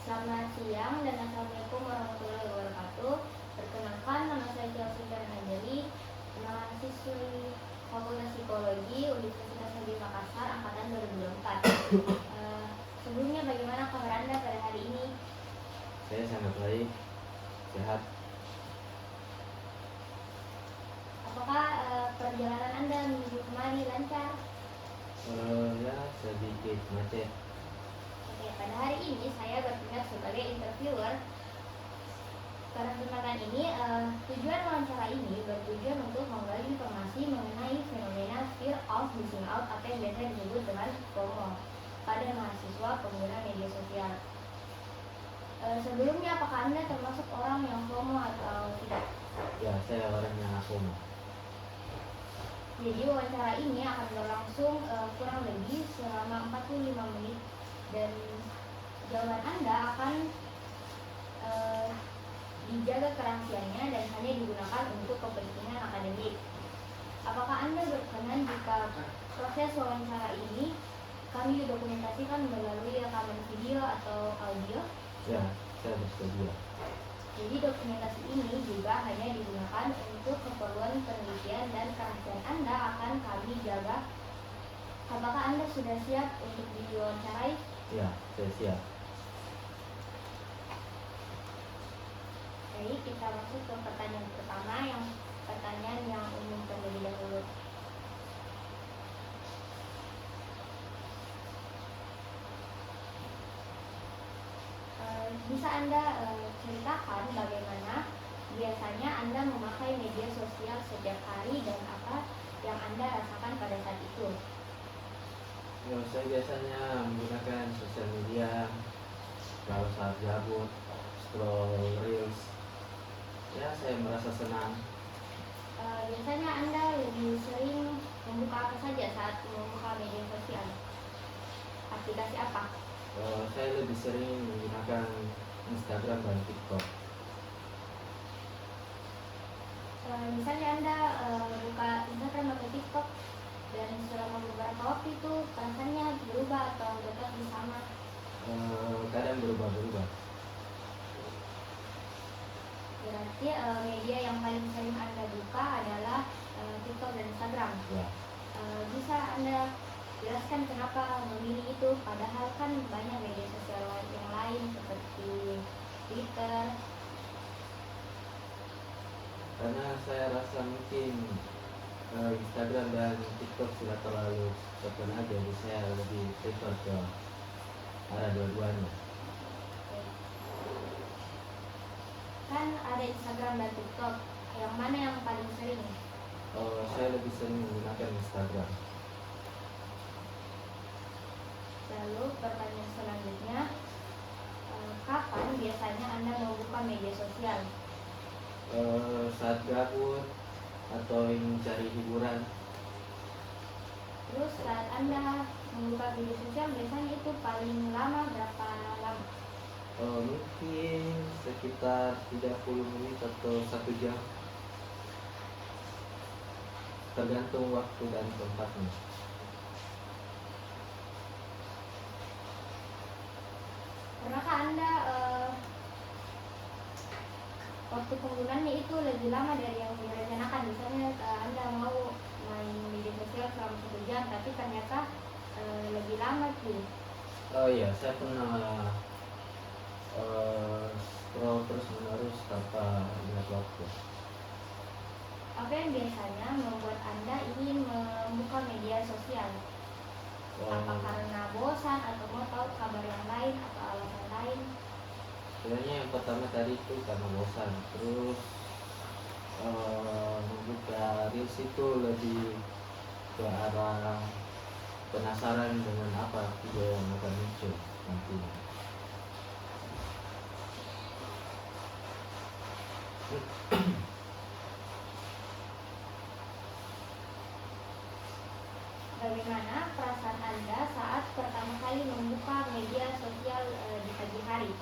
Selamat siang dan Assalamualaikum warahmatullahi wabarakatuh. Perkenalkan, nama saya Chelsea Fernandeli, mahasiswi Fakultas Psikologi Universitas Negeri Makassar, angkatan 2024. Sebelumnya, bagaimana kabar Anda pada hari ini? Saya sangat baik, sehat. Apakah perjalanan Anda menuju kemari lancar? Ya, sedikit macet. Oke, pada hari ini saya bertugas sebagai interviewer. Pada kesempatan ini, tujuan wawancara ini bertujuan untuk menggali informasi mengenai fenomena fear of missing out atau yang biasa disebut dengan FOMO pada mahasiswa pengguna media sosial. Sebelumnya, apakah Anda termasuk orang yang FOMO atau tidak? Ya, saya orang yang FOMO. Jadi wawancara ini akan berlangsung kurang lebih selama 45 menit dan jawaban Anda akan dijaga kerahasiaannya dan hanya digunakan untuk kepentingan akademik. Apakah Anda berkenan jika proses wawancara ini kami dokumentasikan melalui rekaman video atau audio? Ya, saya bersedia. Jadi dokumentasi ini juga hanya digunakan untuk keperluan penelitian dan kerahasiaan Anda akan kami jaga. Apakah Anda sudah siap untuk diwawancarai? Ya, saya siap. Baik, kita masuk ke pertanyaan pertama, yang pertanyaan yang umum terlebih dahulu. Bisa Anda ceritakan bagaimana biasanya Anda memakai media sosial setiap hari dan apa yang Anda rasakan pada saat itu? Ya, saya biasanya menggunakan sosial media kalau saat gabut, scroll reels. Ya, saya merasa senang. Biasanya Anda lebih sering membuka apa saja saat membuka media sosial? Aplikasi apa? Saya lebih sering menggunakan Instagram dan TikTok. Misalnya Anda buka Instagram atau TikTok dan selama beberapa waktu itu rasanya berubah atau tetap sama? Kadang berubah-berubah. Berarti media yang paling sering Anda buka adalah TikTok dan Instagram. Ya. Bisa Anda jelaskan kenapa memilih itu, padahal kan banyak media sosial yang lain seperti Twitter? Karena saya rasa mungkin Instagram dan TikTok sudah terlalu terkenal, jadi saya lebih prefer ke arah dua-duanya. Kan ada Instagram dan TikTok, yang mana yang paling sering? Saya lebih sering menggunakan Instagram. Lalu pertanyaan selanjutnya, kapan biasanya Anda membuka media sosial? Saat gabut atau ingin cari hiburan. Terus saat Anda membuka media sosial biasanya itu paling lama berapa lama? Mungkin sekitar 30 menit atau 1 jam, tergantung waktu dan tempatnya. Pernahkah Anda waktu penggunaannya itu lebih lama dari yang direncanakan? Misalnya Anda mau main media sosial selama 1 jam, tapi ternyata lebih lama tuh. Oh iya, saya pernah scroll terus menerus tanpa lihat waktu. Apa yang biasanya membuat Anda ingin membuka media sosial? Apa karena bosan atau mau tahu kabar yang lain atau alasan lain? Sebenarnya yang pertama tadi itu karena bosan. Terus membuka reels itu lebih ke arah penasaran dengan apa video yang akan muncul nantinya. Bagaimana perasaan Anda saat pertama kali membuka media sosial di pagi hari?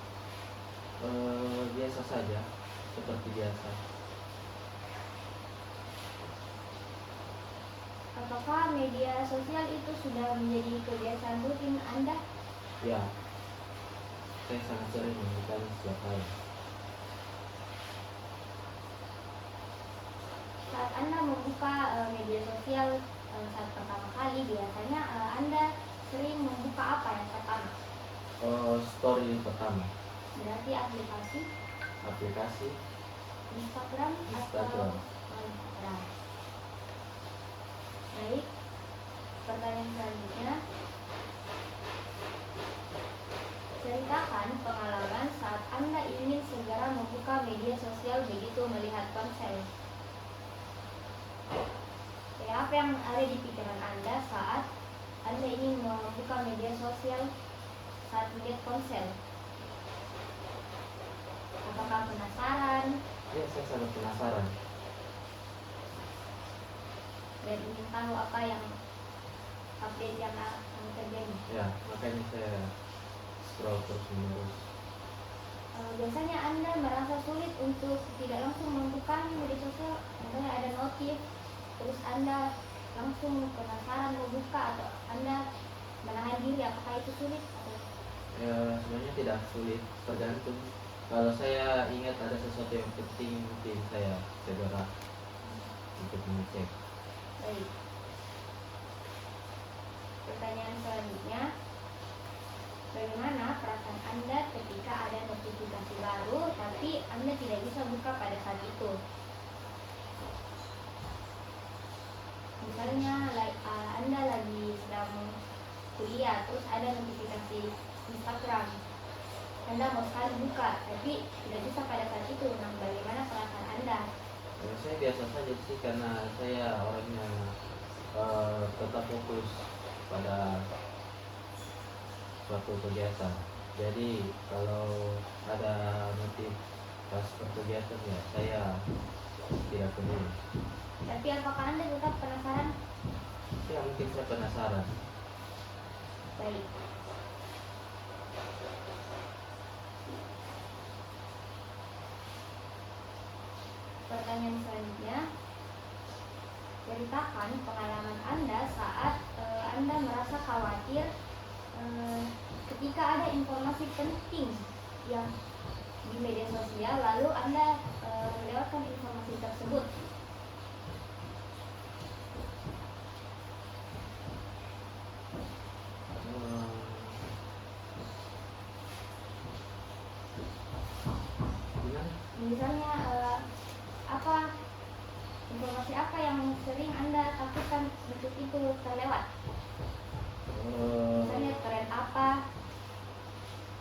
Biasa saja, seperti biasa. Apakah media sosial itu sudah menjadi kebiasaan rutin Anda? Ya, saya sangat sering membukanya setiap hari. Saat Anda membuka media sosial saat pertama kali, biasanya Anda sering membuka apa yang pertama? Story pertama, Berarti aplikasi aplikasi Instagram Instagram. atau Instagram. Baik, pertanyaan selanjutnya. Ceritakan pengalaman saat Anda ingin segera membuka media sosial begitu melihat ponsel. Apa yang ada di pikiran Anda saat Anda ingin membuka media sosial saat melihat ponsel? Apakah penasaran Ya, saya sangat penasaran. dan ingin tahu apa yang update yang akan terjadi? Ya, makanya saya scroll terus menerus. Biasanya Anda merasa sulit untuk tidak langsung membuka media sosial, misalnya ada notif, terus Anda langsung penasaran membuka, atau Anda menahan diri, apakah itu sulit? Ya, sebenarnya tidak sulit, tergantung. Kalau saya ingat ada sesuatu yang penting, mungkin saya segera untuk mengecek. Baik. Pertanyaan selanjutnya, bagaimana perasaan Anda ketika ada notifikasi baru tapi Anda tidak bisa buka pada saat itu? Misalnya Anda lagi sedang kuliah, terus ada notifikasi Instagram, Anda mau sekali buka tapi tidak bisa pada saat itu. Nah, bagaimana perasaan Anda? Saya biasa saja sih, karena saya orangnya tetap fokus pada suatu kegiatan. Jadi kalau ada notif pas perkegiatan, ya saya tidak peduli. Tapi apakah Anda tetap penasaran? Ya, mungkin saya penasaran. Baik. Pertanyaan selanjutnya, ceritakan pengalaman Anda saat Anda merasa khawatir ketika ada informasi penting yang di media sosial, lalu Anda melewatkan informasi tersebut. Gimana? Misalnya informasi apa yang sering Anda takutkan untuk itu terlewat? Misalnya tren apa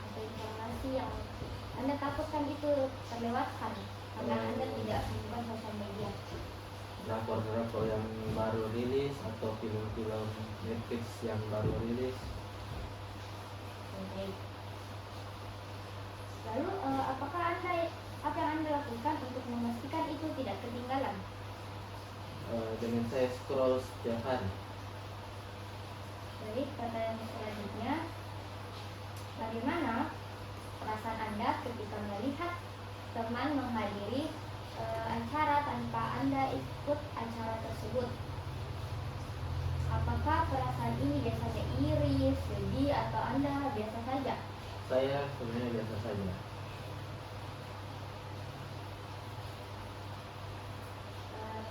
atau informasi yang Anda takutkan itu terlewatkan karena Anda tidak menggunakan sosial media. Drakor-drakor yang baru rilis atau film-film Netflix yang baru rilis. Oke. Lalu apa yang Anda lakukan untuk memastikan itu tidak ketinggalan? Dengan saya scroll setiap hari. Jadi pertanyaan selanjutnya, bagaimana perasaan Anda ketika melihat teman menghadiri acara tanpa Anda ikut acara tersebut? Apakah perasaan ini biasanya iri, sedih, atau Anda biasa saja? Saya sebenarnya biasa saja.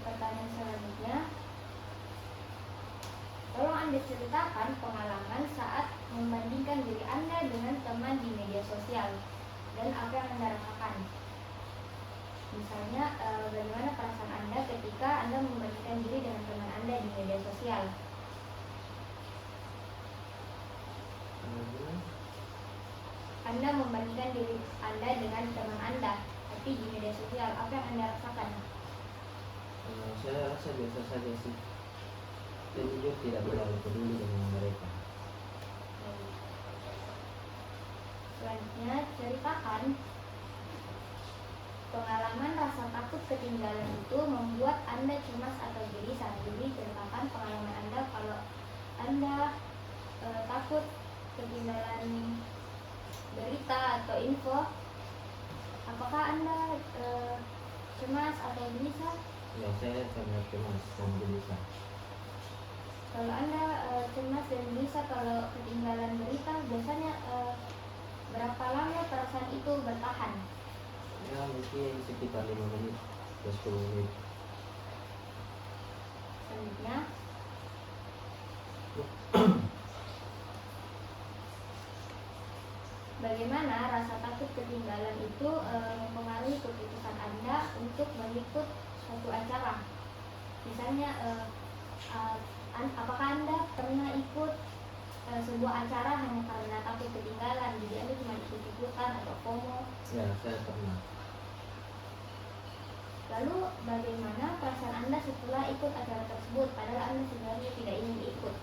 Pertanyaan selanjutnya, tolong Anda ceritakan pengalaman saat membandingkan diri Anda dengan teman di media sosial dan apa yang Anda rasakan. Misalnya, bagaimana perasaan Anda ketika Anda membandingkan diri dengan teman Anda di media sosial? Anda membandingkan diri Anda dengan teman Anda, tapi di media sosial, apa yang Anda rasakan? Saya rasa biasa saja sih. Saya jujur tidak terlalu peduli dengan mereka. Selanjutnya, ceritakan pengalaman rasa takut ketinggalan itu membuat Anda cemas atau gelisah. Jadi ceritakan pengalaman Anda kalau Anda takut ketinggalan berita atau info. Apakah Anda cemas atau gelisah? Ya, saya sangat cemas dan gelisah. Kalau Anda cemas dan gelisah kalau ketinggalan berita, biasanya berapa lama sekitar 5 menit ke 10 menit. Selanjutnya, bagaimana rasa takut ketinggalan itu mempengaruhi keputusan Anda untuk meliput suatu acara? Misalnya, apakah Anda pernah ikut sebuah acara hanya karena takut ketinggalan, jadi Anda cuma ikut-ikutan atau FOMO? Ya, saya pernah. Lalu bagaimana perasaan Anda setelah ikut acara tersebut, padahal Anda sebenarnya tidak ingin ikut?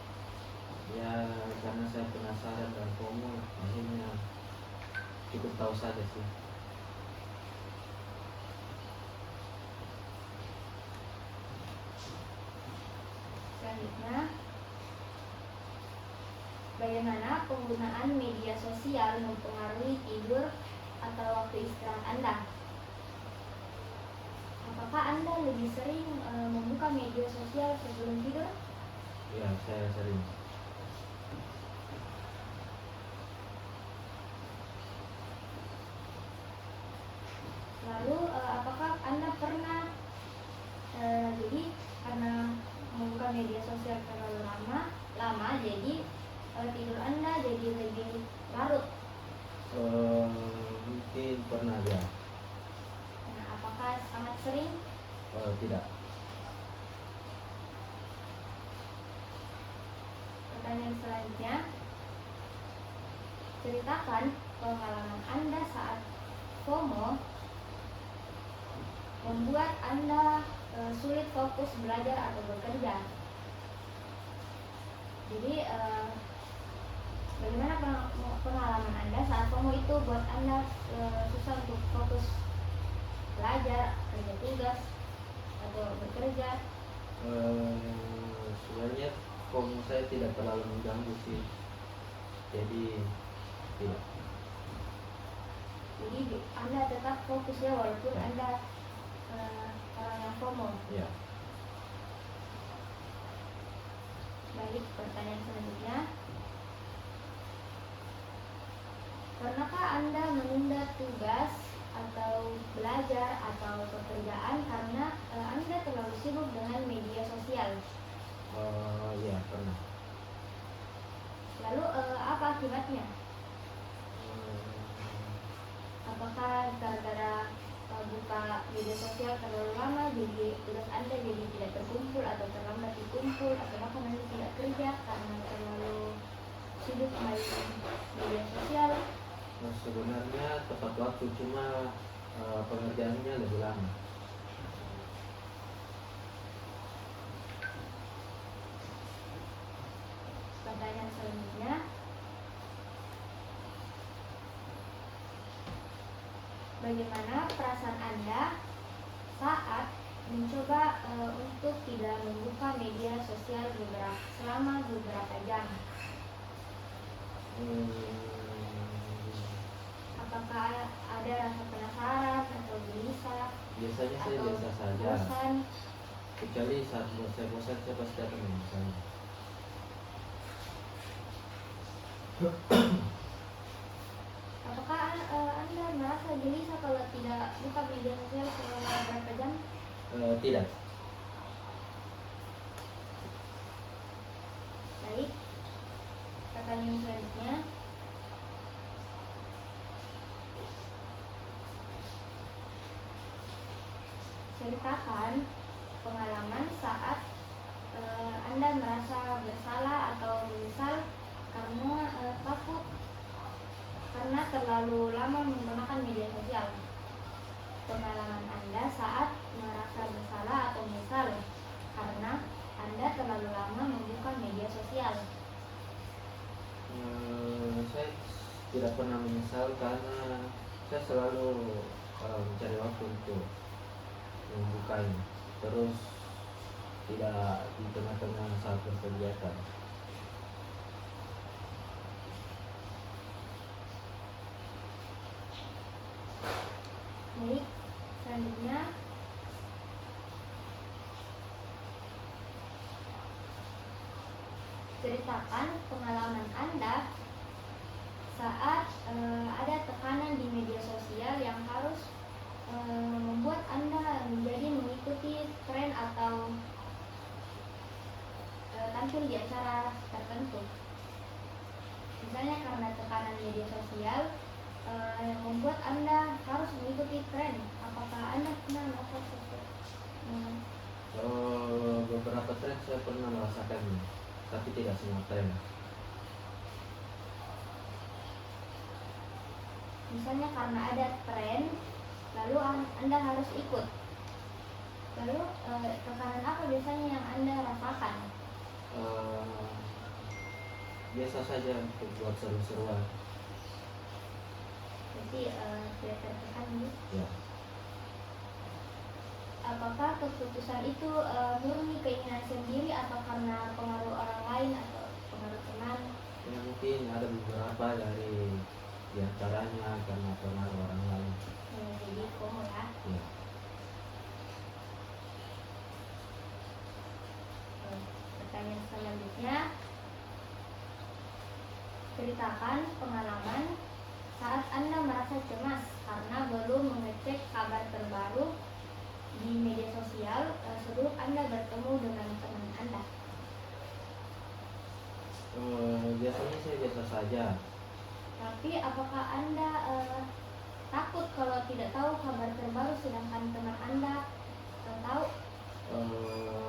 Ya, karena saya penasaran dan FOMO, akhirnya cukup tahu saja sih. Selanjutnya, bagaimana penggunaan media sosial mempengaruhi tidur atau waktu istirahat Anda? Apakah Anda lebih sering membuka media sosial sebelum tidur? Ya, saya sering. Lalu apakah Anda pernah jadi karena membuka media sosial terlalu lama jadi tidur Anda jadi lebih larut? Mungkin pernah ya. Nah, apakah sangat sering? Tidak. Pertanyaan selanjutnya, ceritakan pengalaman Anda saat FOMO membuat Anda sulit fokus belajar atau bekerja. Jadi bagaimana pengalaman Anda saat FOMO itu buat Anda susah untuk fokus belajar, kerja tugas, atau bekerja? Sebenarnya FOMO saya tidak terlalu mengganggu sih. Jadi tidak. Jadi Anda tetap fokus ya walaupun Anda orang yang FOMO. Ya. Baik, pertanyaan selanjutnya. Pernahkah Anda menunda tugas atau belajar atau pekerjaan karena Anda terlalu sibuk dengan media sosial? Ya, pernah. Lalu apa akibatnya? Apakah gara-gara buka media sosial terlalu lama jadi tugas Anda jadi tidak terkumpul atau terlambat dikumpul, atau bahkan Anda tidak kerja karena terlalu sibuk main media sosial? Sebenarnya tepat waktu, cuma pengerjaannya lebih lama. Pertanyaan selanjutnya, bagaimana perasaan Anda saat mencoba untuk tidak membuka media sosial selama beberapa jam? Apakah ada rasa penasaran atau gelisah? Biasanya saya atau biasa saja. bosan? Kecuali saat saya bosan, saya pasti akan menyesal. Apakah Anda merasa gelisah kalau tidak buka media sosial selama berapa jam? Tidak. Baik, pertanyaan selanjutnya, ceritakan pengalaman saat Anda merasa bersalah atau menyesal karena terlalu lama menggunakan media sosial. Pengalaman Anda saat merasa bersalah atau menyesal karena Anda terlalu lama membuka media sosial. Saya tidak pernah menyesal karena saya selalu mencari waktu untuk membukanya, terus tidak di tengah-tengah saat berkegiatan. Baik, selanjutnya ceritakan pengalaman Anda saat ada tekanan di media sosial yang harus membuat muncul di acara tertentu. Misalnya karena tekanan media sosial yang membuat Anda harus mengikuti tren. Apakah Anda pernah melakukan sesuatu? Beberapa tren saya pernah merasakan, tapi tidak semua tren. Misalnya karena ada tren, lalu Anda harus ikut. Lalu tekanan apa biasanya yang Anda rasakan? Biasa saja untuk buat seru-seruan. Jadi tidak tertekan gitu. Ya. Apakah keputusan itu murni keinginan sendiri atau karena pengaruh orang lain atau pengaruh teman? Ya mungkin ada beberapa dari diantaranya karena pengaruh orang lain. Jadi FOMO ya. Ya. Pertanyaan selanjutnya, ceritakan pengalaman saat Anda merasa cemas karena belum mengecek kabar terbaru di media sosial sebelum Anda bertemu dengan teman Anda. Biasanya saya biasa saja. Tapi apakah Anda takut kalau tidak tahu kabar terbaru sedangkan teman Anda tahu?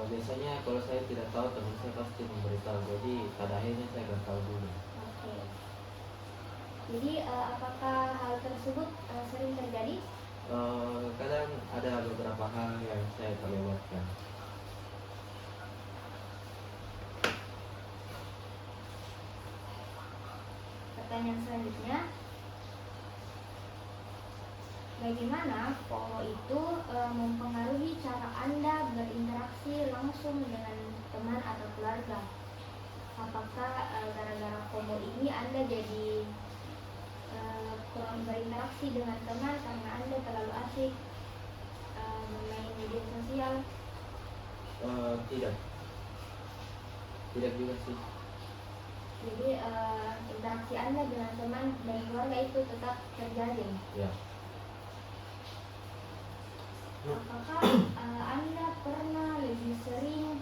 Biasanya kalau saya tidak tahu, teman saya pasti memberitahu. Jadi pada akhirnya saya akan tahu dulu. Oke. Jadi apakah hal tersebut sering terjadi? Kadang ada beberapa hal yang saya terlewatkan. Pertanyaan selanjutnya, bagaimana FOMO itu mempengaruhi cara Anda berinteraksi langsung dengan teman atau keluarga? Apakah gara-gara FOMO ini Anda jadi kurang berinteraksi dengan teman karena Anda terlalu asik bermain media sosial? Tidak juga sih. Jadi interaksi Anda dengan teman dan keluarga itu tetap terjalin. Ya. Apakah Anda pernah lebih sering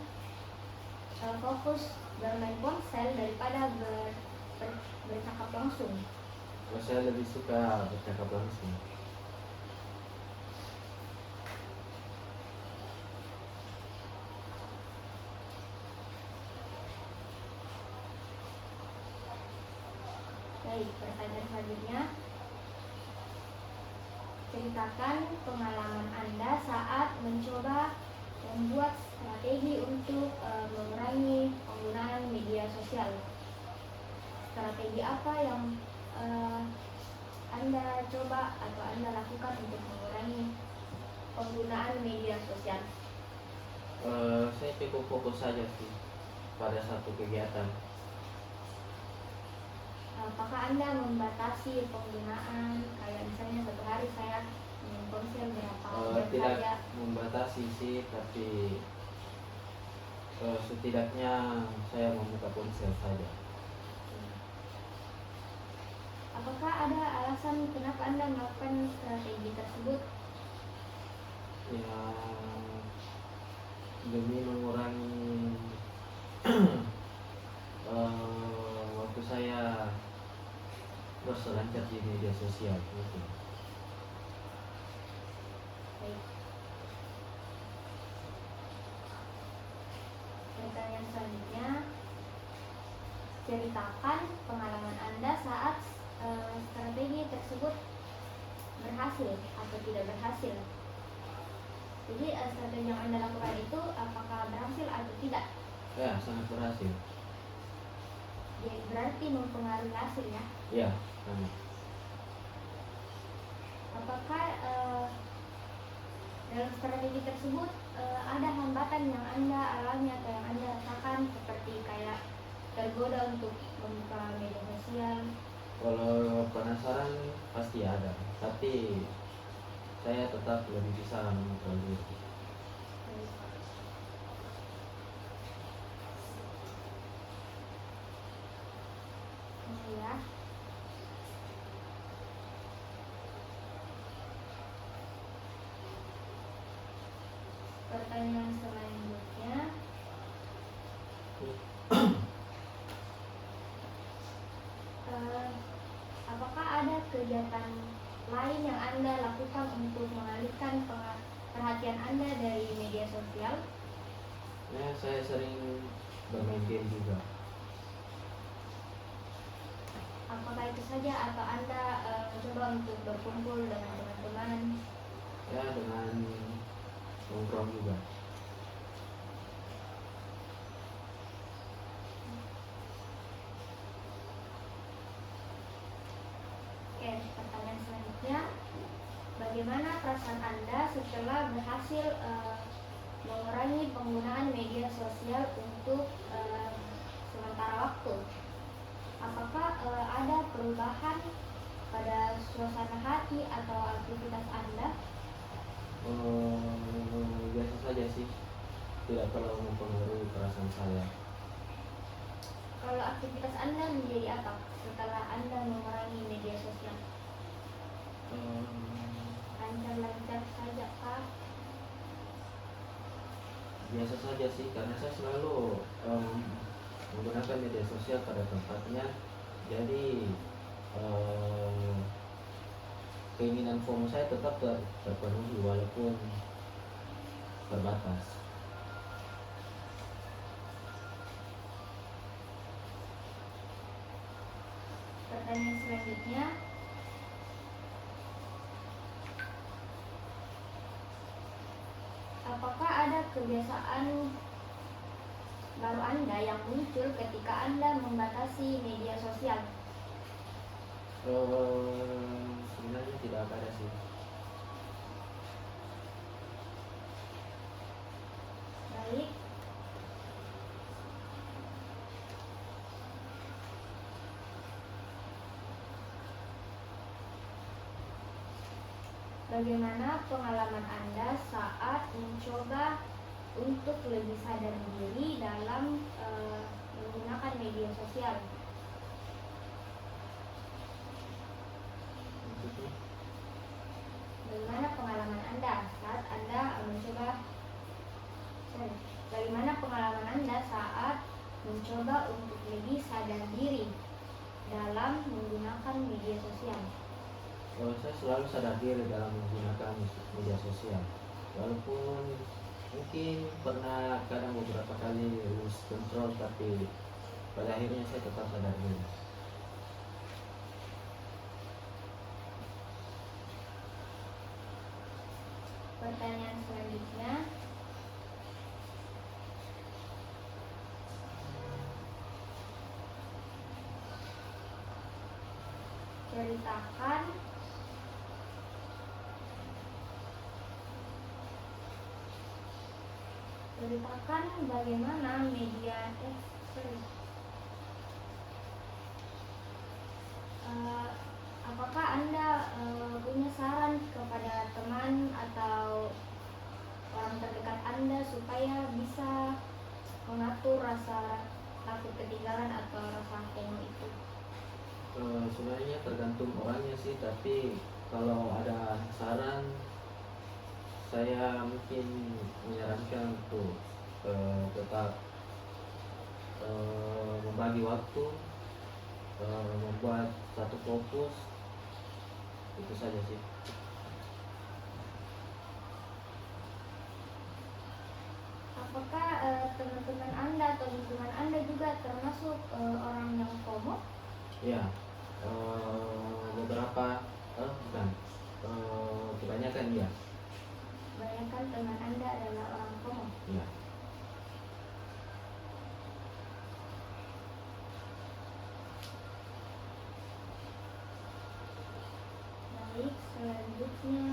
fokus bermain ponsel daripada bercakap langsung? Saya lebih suka bercakap langsung. Baik, pertanyaan selanjutnya, ceritakan pengalaman Anda saat mencoba membuat strategi untuk mengurangi penggunaan media sosial. Strategi apa yang Anda coba atau Anda lakukan untuk mengurangi penggunaan media sosial? Saya cukup fokus saja sih pada satu kegiatan. Apakah Anda membatasi penggunaan, kayak misalnya satu hari saya main ponsel berapa jam Tidak saja? membatasi sih, tapi setidaknya saya membuka ponsel saja. Apakah ada alasan kenapa Anda melakukan strategi tersebut? Ya, demi mengurangi waktu saya berselancar di media sosial gitu. Baik. Pertanyaan selanjutnya, ceritakan pengalaman Anda saat strategi tersebut berhasil atau tidak berhasil. Jadi strategi yang Anda lakukan itu apakah berhasil atau tidak? Ya, sangat berhasil. Jadi berarti mempengaruhi hasil ya. Ya, sangat. Apakah dalam strategi tersebut ada hambatan yang Anda alami atau yang Anda rasakan seperti kayak tergoda untuk membuka media sosial? Kalau penasaran pasti ada, tapi saya tetap lebih bisa mengontrol diri. Ya. Pertanyaan selanjutnya, Apakah ada kegiatan lain yang Anda lakukan untuk mengalihkan perhatian Anda dari media sosial? Ya, saya sering bermain game juga. Apakah itu saja atau Anda mencoba untuk berkumpul dengan teman-teman? Ya, dengan nongkrong juga. Oke, pertanyaan selanjutnya, bagaimana perasaan Anda setelah berhasil mengurangi penggunaan media sosial untuk sementara waktu? Apakah ada perubahan pada suasana hati atau aktivitas Anda? Biasa saja sih, tidak terlalu mempengaruhi perasaan saya. Kalau aktivitas Anda menjadi apa setelah Anda mengurangi media sosial? Lancar-lancar saja kah? Biasa saja sih, karena saya selalu menggunakan media sosial pada tempatnya. Jadi keinginan FOMO saya tetap terpenuhi walaupun terbatas. Pertanyaan selanjutnya, apakah ada kebiasaan baru Anda yang muncul ketika Anda membatasi media sosial? Sebenarnya tidak ada sih. Baik. Bagaimana pengalaman Anda saat mencoba untuk lebih sadar diri dalam menggunakan media sosial? Maksudnya? Bagaimana pengalaman Anda saat Anda bagaimana pengalaman Anda saat mencoba untuk lebih sadar diri dalam menggunakan media sosial? Saya selalu sadar diri dalam menggunakan media sosial. Walaupun mungkin pernah kadang beberapa kali lose control, tapi pada akhirnya saya tetap sadar diri. Pertanyaan selanjutnya, ceritakan bagaimana apakah Anda punya saran kepada teman atau orang terdekat Anda supaya bisa mengatur rasa takut ketinggalan atau rasa FOMO itu? Sebenarnya tergantung orangnya sih, tapi kalau ada saran, saya mungkin menyarankan untuk tetap membagi waktu, membuat satu fokus, itu saja sih. Apakah teman-teman Anda atau lingkungan Anda juga termasuk orang yang FOMO? Ya, beberapa, bukan, kebanyakan ya. Kebanyakan teman Anda adalah orang FOMO. Ya. Baik, selanjutnya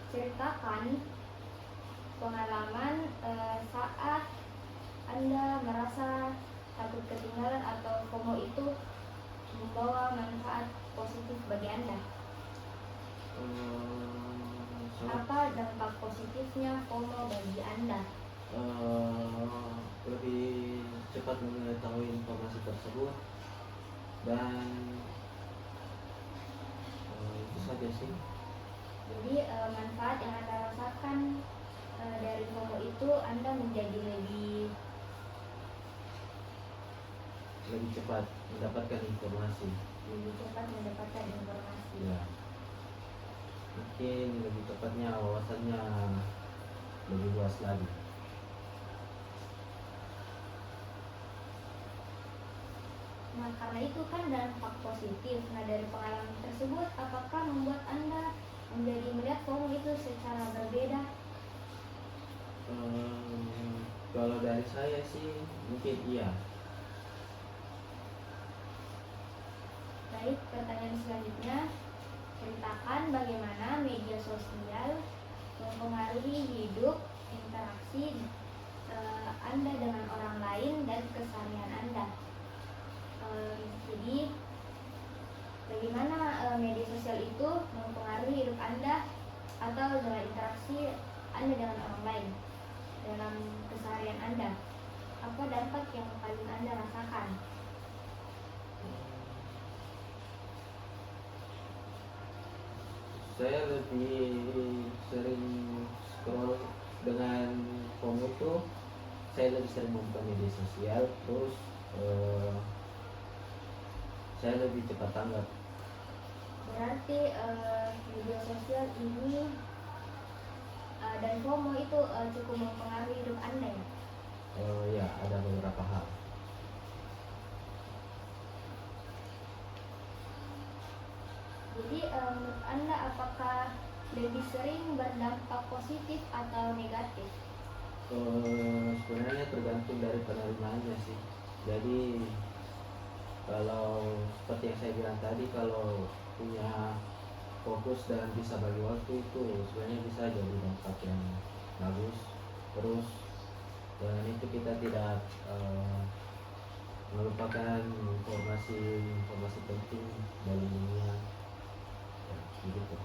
ceritakan pengalaman saat Anda merasa takut ketinggalan atau FOMO itu membawa manfaat positif bagi Anda. Apa dampak positifnya FOMO bagi Anda? Lebih cepat mengetahui informasi tersebut, dan itu saja sih. Jadi manfaat yang Anda rasakan dari FOMO itu Anda menjadi lebih cepat mendapatkan informasi. cepat mendapatkan informasi. Ya, mungkin lebih tepatnya wawasannya lebih luas lagi. Nah, karena itu kan dampak positif. Nah, dari pengalaman tersebut, apakah membuat Anda menjadi melihat FOMO itu secara berbeda? Kalau dari saya sih mungkin iya. Baik, pertanyaan selanjutnya, ceritakan bagaimana media sosial mempengaruhi hidup, interaksi Anda dengan orang lain dan keseharian Anda. Jadi, bagaimana media sosial itu mempengaruhi hidup Anda atau dengan interaksi Anda dengan orang lain dalam keseharian Anda? Apa dampak yang paling Anda rasakan? Saya lebih sering scroll dengan FOMO tuh, saya lebih sering membuka media sosial, terus saya lebih cepat tanggap. Berarti media sosial ini dan FOMO itu cukup mempengaruhi hidup Anda ya? Ya, ada beberapa hal. Jadi menurut Anda apakah lebih sering berdampak positif atau negatif? Sebenarnya tergantung dari penerimaannya sih. Jadi kalau seperti yang saya bilang tadi, kalau punya fokus dan bisa bagi waktu, itu sebenarnya bisa jadi dampak yang bagus. Terus dengan itu kita tidak melupakan informasi penting dari dunia, ya, gitu.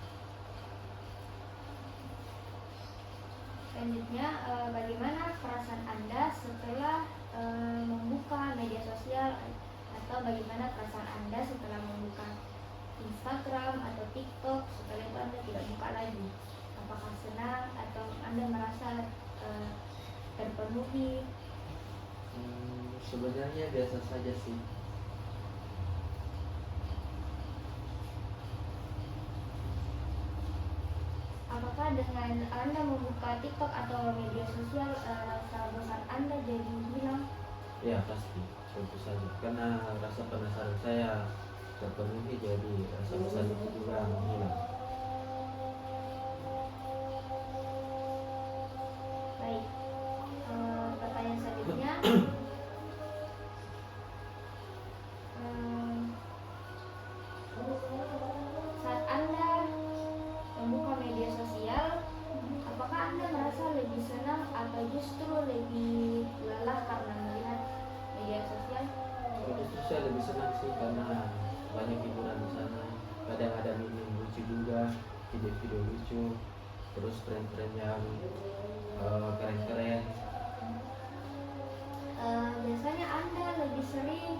Selanjutnya, bagaimana perasaan Anda setelah membuka media sosial, atau bagaimana perasaan Anda setelah membuka Instagram atau TikTok? Setelah itu Anda tidak buka lagi. Apakah senang atau Anda merasa terpenuhi? Sebenarnya biasa saja sih. Apakah dengan Anda membuka TikTok atau media sosial rasa bosan Anda jadi hilang? Ya pasti, tentu saja. Karena rasa penasaran saya terpenuhi, jadi rasa bosan itu juga menghilang. Baik, pertanyaan selanjutnya, saat Anda membuka media sosial, apakah Anda merasa lebih senang atau justru lebih lelah karena melihat media sosial? Justru saya lebih senang sih, karena banyak hiburan di sana. Kadang ada meme lucu juga, video-video lucu, terus tren-tren yang keren-keren. Biasanya Anda lebih sering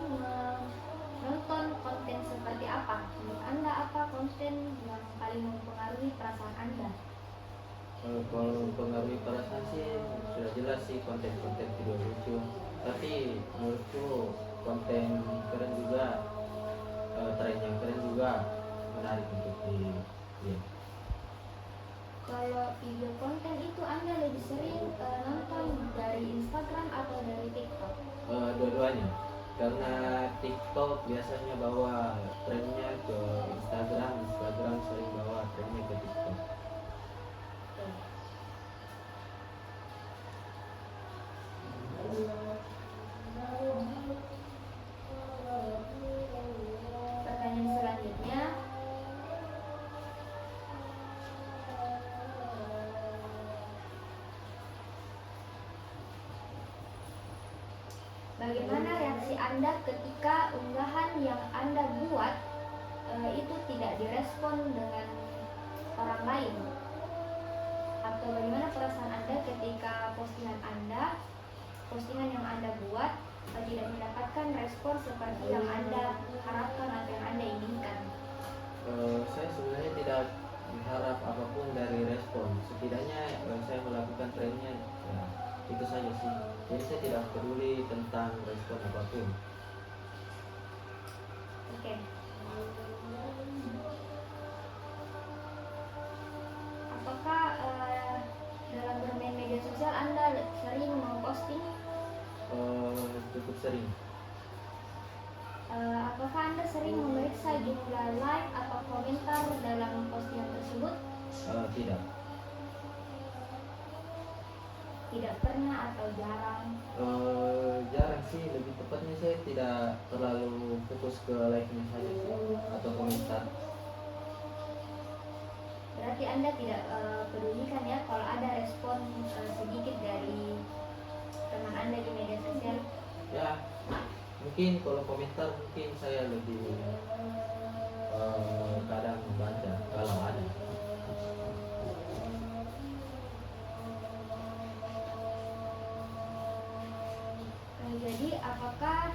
menonton konten seperti apa? Menurut Anda apa konten yang paling mempengaruhi perasaan Anda? Kalau mempengaruhi perasaan sih sudah jelas sih konten-konten video lucu. Tapi menurutku konten keren juga, tren yang keren juga menarik untuk dilihat. Kalau video konten itu Anda lebih sering nonton dari Instagram atau dari TikTok? Dua-duanya, karena TikTok biasanya bawa trennya ke Instagram, Instagram sering bawa trennya ke TikTok. Pertanyaan selanjutnya, bagaimana reaksi Anda ketika unggahan yang Anda buat itu tidak direspon dengan orang lain? Atau bagaimana perasaan Anda ketika postingan yang Anda buat tidak mendapatkan respon seperti yang Anda harapkan atau yang Anda inginkan? Saya sebenarnya tidak berharap apapun dari respon. Setidaknya saya melakukan trennya, ya, itu saja sih. Jadi saya tidak peduli tentang respon apapun. Oke. Apakah dalam bermain media sosial Anda sering memposting? Cukup sering. Apakah Anda sering memeriksa jumlah like atau komentar dalam postingan tersebut? Tidak. Tidak pernah atau jarang? Jarang sih, lebih tepatnya saya tidak terlalu fokus ke like-nya saja sih, atau komentar. Berarti Anda tidak pedulikan ya kalau ada respon sedikit dari teman Anda di media sosial? Ya, mungkin kalau komentar mungkin saya lebih kadang membaca kalau ada. Jadi apakah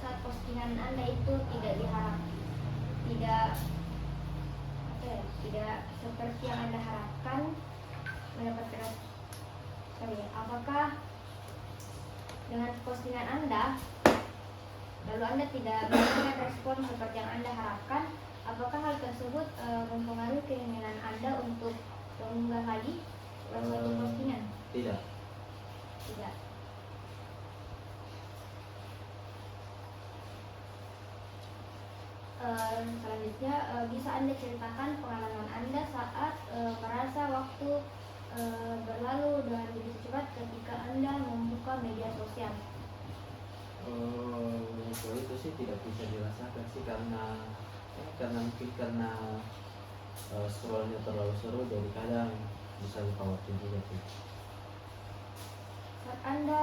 saat postingan Anda itu tidak seperti yang Anda harapkan mendapatkan, apakah dengan postingan Anda lalu Anda tidak mendapatkan respon seperti yang Anda harapkan, apakah hal tersebut mempengaruhi keinginan Anda untuk mengunggah lagi suatu postingan? Tidak. Tidak. Selanjutnya, bisa Anda ceritakan pengalaman Anda saat merasa waktu berlalu dengan begitu cepat ketika Anda membuka media sosial? Kalau itu sih tidak bisa dirasakan sih, karena mungkin karena scrollnya terlalu seru, jadi kadang bisa lupa waktu juga sih. Saat Anda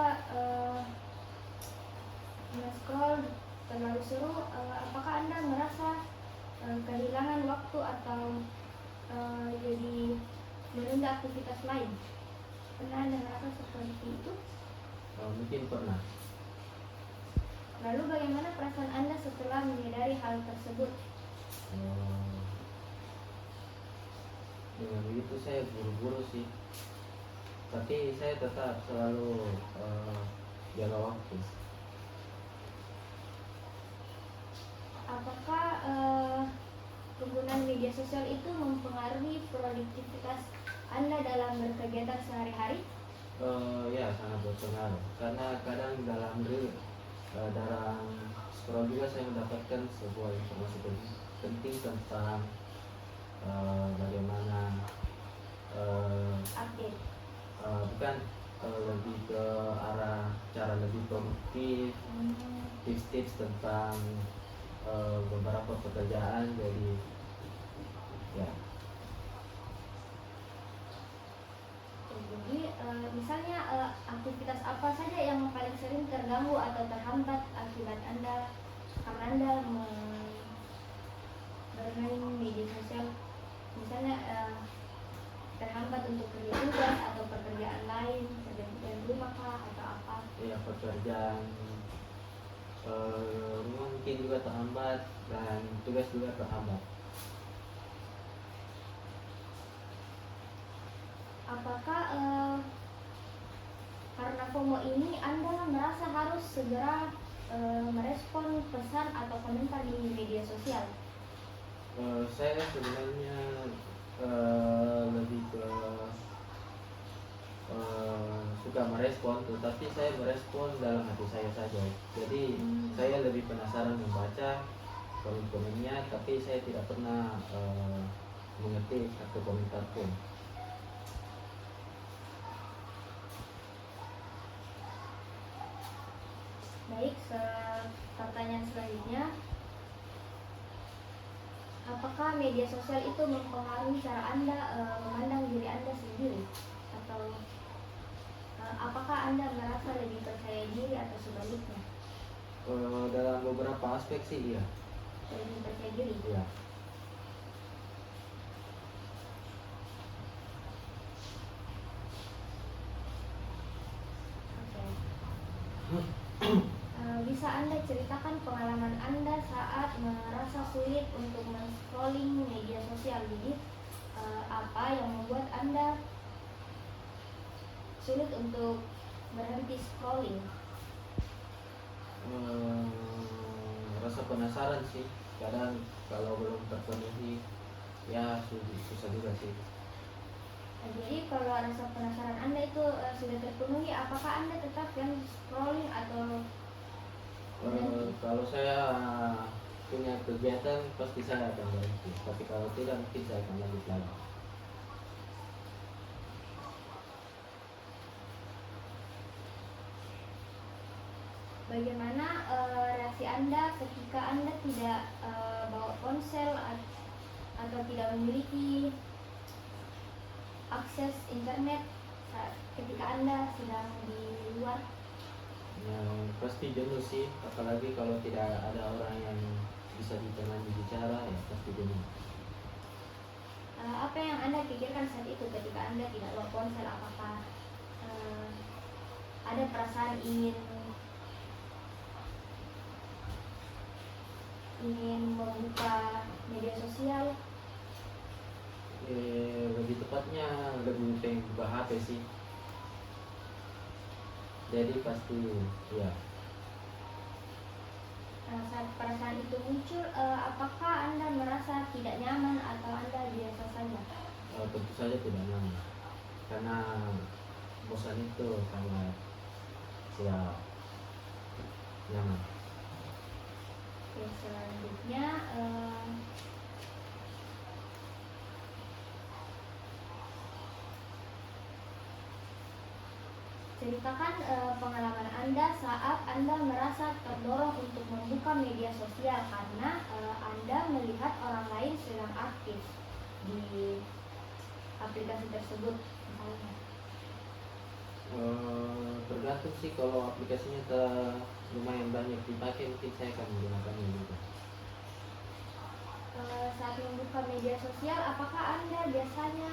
scroll terlalu seru, apakah Anda merasa kehilangan waktu atau jadi menunda aktivitas lain? Pernah Anda merasa seperti itu? Mungkin pernah. Lalu bagaimana perasaan Anda setelah menyadari hal tersebut? Dengan begitu saya buru-buru sih, tapi saya tetap selalu jaga waktu. Apakah penggunaan media sosial itu mempengaruhi produktivitas Anda dalam berkegiatan sehari-hari? Ya, sangat berpengaruh, karena kadang dalam scroll juga saya mendapatkan sebuah informasi penting tentang bagaimana Update. bukan, lebih ke arah cara lebih produktif, tips-tips tentang beberapa pekerjaan. Jadi ya. Jadi misalnya aktivitas apa saja yang paling sering terganggu atau terhambat akibat Anda karena Anda bermain media sosial? Misalnya terhambat untuk kerja tugas atau pekerjaan lain, pekerjaan rumah kah atau apa? Ya, pekerjaan rumah mungkin juga terhambat, dan tugas juga terhambat. Apakah karena FOMO ini Anda merasa harus segera merespon pesan atau komentar di media sosial? Saya sebenarnya lebih ke suka merespon, tetapi saya merespon dalam hati saya saja. Jadi saya lebih penasaran membaca komen-komennya, tapi saya tidak pernah mengetik atau komentar pun. Baik, pertanyaan selanjutnya, apakah media sosial itu mempengaruhi cara Anda memandang diri Anda sendiri? Atau apakah Anda merasa lebih percaya diri atau sebaliknya? Dalam beberapa aspek sih iya. Lebih percaya diri? Iya. Oke. bisa Anda ceritakan pengalaman Anda saat merasa sulit untuk men-scrolling media sosial? Jadi apa yang membuat Anda sulit untuk berhenti scrolling? Rasa penasaran sih, kadang kalau belum terpenuhi ya susah juga sih. Jadi kalau rasa penasaran Anda itu sudah terpenuhi, apakah Anda tetap yang scrolling atau Kalau saya punya kegiatan pasti saya akan berhenti, tapi kalau tidak mungkin saya akan lanjut lagi. bagaimana reaksi Anda ketika Anda tidak bawa ponsel atau tidak memiliki akses internet ketika Anda sedang di luar? Ya, pasti jenuh sih, apalagi kalau tidak ada orang yang bisa ditemani bicara, ya pasti jenuh. Apa yang Anda pikirkan saat itu ketika Anda tidak bawa ponsel? Apakah ada perasaan ingin membuka media sosial? Lebih tepatnya lebih pengen buka HP sih. Jadi pasti ya. Saat perasaan itu muncul, apakah Anda merasa tidak nyaman atau Anda biasa saja? Tentu saja tidak nyaman, karena bosan itu sangat tidak nyaman. Oke, selanjutnya ceritakan pengalaman Anda saat Anda merasa terdorong untuk membuka media sosial karena Anda melihat orang lain sedang aktif di aplikasi tersebut misalnya. Tergantung sih, kalau aplikasinya lumayan banyak dipakai mungkin saya akan menggunakannya juga. Saat membuka media sosial, apakah Anda biasanya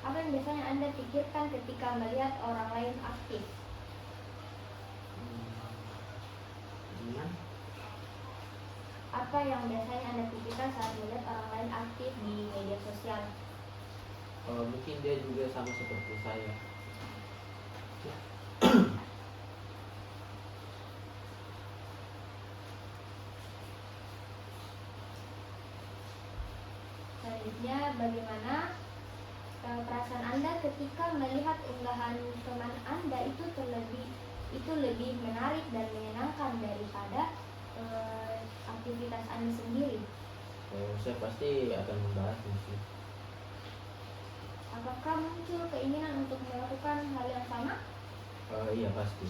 apa yang biasanya Anda pikirkan ketika melihat orang lain aktif? Apa yang biasanya Anda pikirkan saat melihat orang lain aktif di media sosial? Mungkin dia juga sama seperti saya. Selanjutnya, bagaimana perasaan Anda ketika melihat unggahan teman Anda itu lebih menarik dan menyenangkan daripada aktivitas Anda sendiri? Saya pasti akan membahasnya sih. Apakah muncul keinginan untuk melakukan hal yang sama? Iya pasti.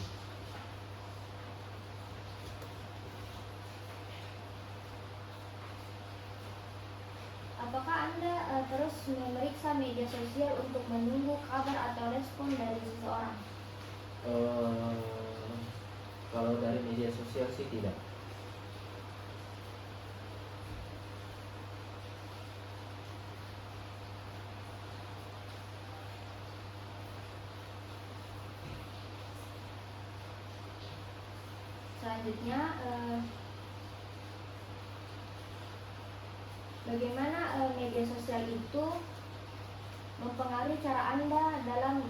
Apakah Anda terus memeriksa media sosial untuk menunggu kabar atau respon dari seseorang? Kalau dari media sosial sih tidak. Selanjutnya, bagaimana media sosial itu mempengaruhi cara Anda dalam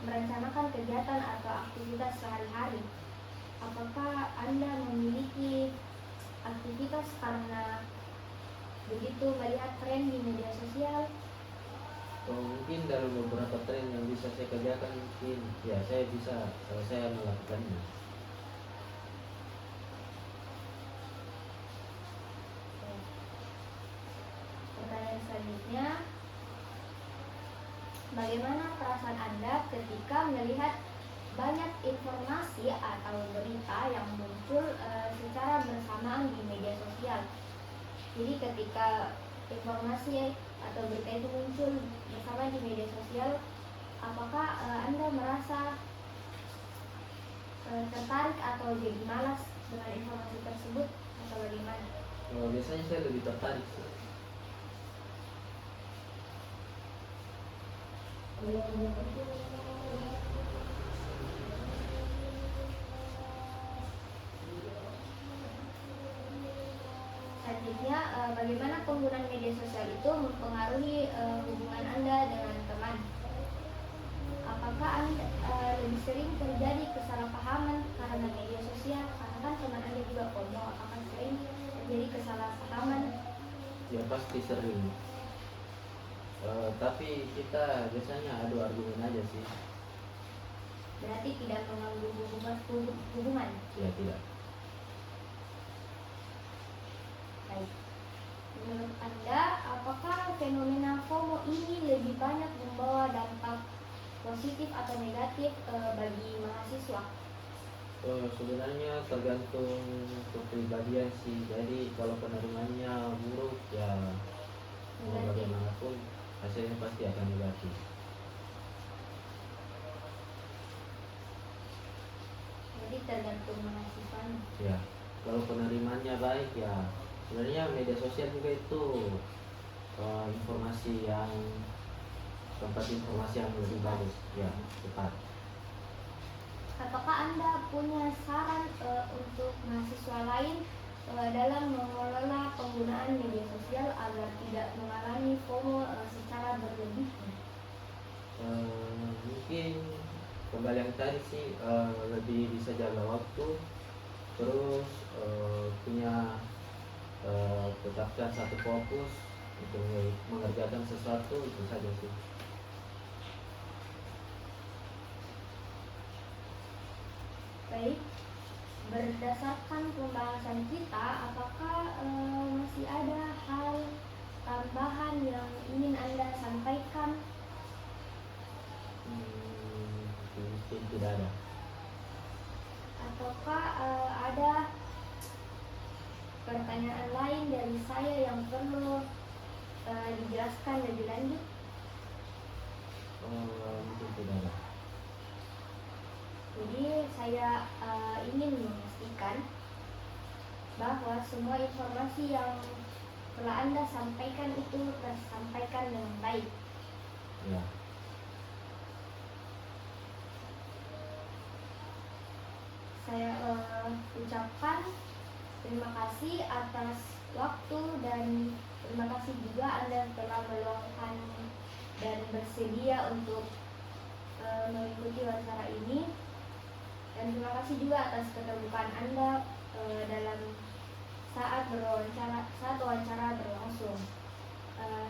merencanakan kegiatan atau aktivitas sehari-hari? Apakah Anda memiliki aktivitas karena begitu melihat tren di media sosial? Mungkin dalam beberapa tren yang bisa saya kerjakan, mungkin ya saya bisa kalau saya melakukannya. Pertanyaan selanjutnya, bagaimana perasaan Anda ketika melihat banyak informasi atau berita yang muncul secara bersamaan di media sosial? Jadi ketika informasi atau berita itu muncul bersama di media sosial, apakah Anda merasa tertarik atau jadi malas dengan informasi tersebut atau bagaimana? Biasanya saya lebih tertarik sih. bagaimana penggunaan media sosial itu mempengaruhi hubungan Anda dengan teman? Apakah Anda lebih sering terjadi kesalahpahaman karena media sosial? Karena kan teman Anda juga FOMO, apakah sering terjadi kesalahpahaman? Ya pasti sering. Tapi kita biasanya adu argumen aja sih. Berarti tidak mengganggu hubungan? Ya tidak. Baik. Menurut Anda, apakah fenomena FOMO ini lebih banyak membawa dampak positif atau negatif bagi mahasiswa? Sebenarnya tergantung kepribadian sih. Jadi kalau penerimaannya buruk ya mau Negatif. bagaimanapun hasilnya pasti akan negatif. Jadi tergantung mahasiswanya. Ya, kalau penerimaannya baik ya sebenarnya media sosial juga itu informasi yang tempat informasi yang lebih bagus, ya tepat. Apakah Anda punya saran untuk mahasiswa lain dalam mengelola penggunaan media sosial agar tidak mengalami FOMO secara berlebihan? Mungkin kembali yang tadi sih, lebih bisa jaga waktu, terus punya tetapkan satu fokus untuk mengerjakan sesuatu, itu saja sih. Baik, berdasarkan pembahasan kita, apakah masih ada hal tambahan yang ingin Anda sampaikan? Mungkin tidak ada. Ataukah ada pertanyaan lain dari saya yang perlu dijelaskan lebih lanjut? Mungkin tidak ada. Jadi saya ingin memastikan bahwa semua informasi yang telah Anda sampaikan itu tersampaikan dengan baik. Ya. Saya ucapkan terima kasih atas waktu dan terima kasih juga Anda telah meluangkan dan bersedia untuk mengikuti wawancara ini. Dan terima kasih juga atas keterbukaan Anda dalam saat wawancara berlangsung.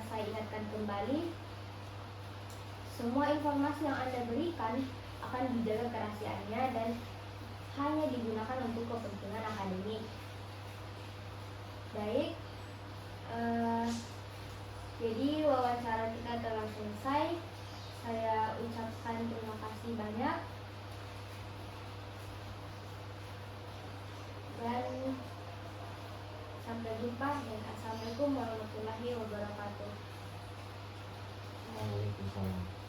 Saya ingatkan kembali, semua informasi yang Anda berikan akan dijaga kerahasiaannya dan hanya digunakan untuk kepentingan akademik. Baik, jadi wawancara kita telah selesai. Saya ucapkan terima kasih banyak. Dan sampai jumpa dan assalamualaikum warahmatullahi wabarakatuh. Waalaikumsalam.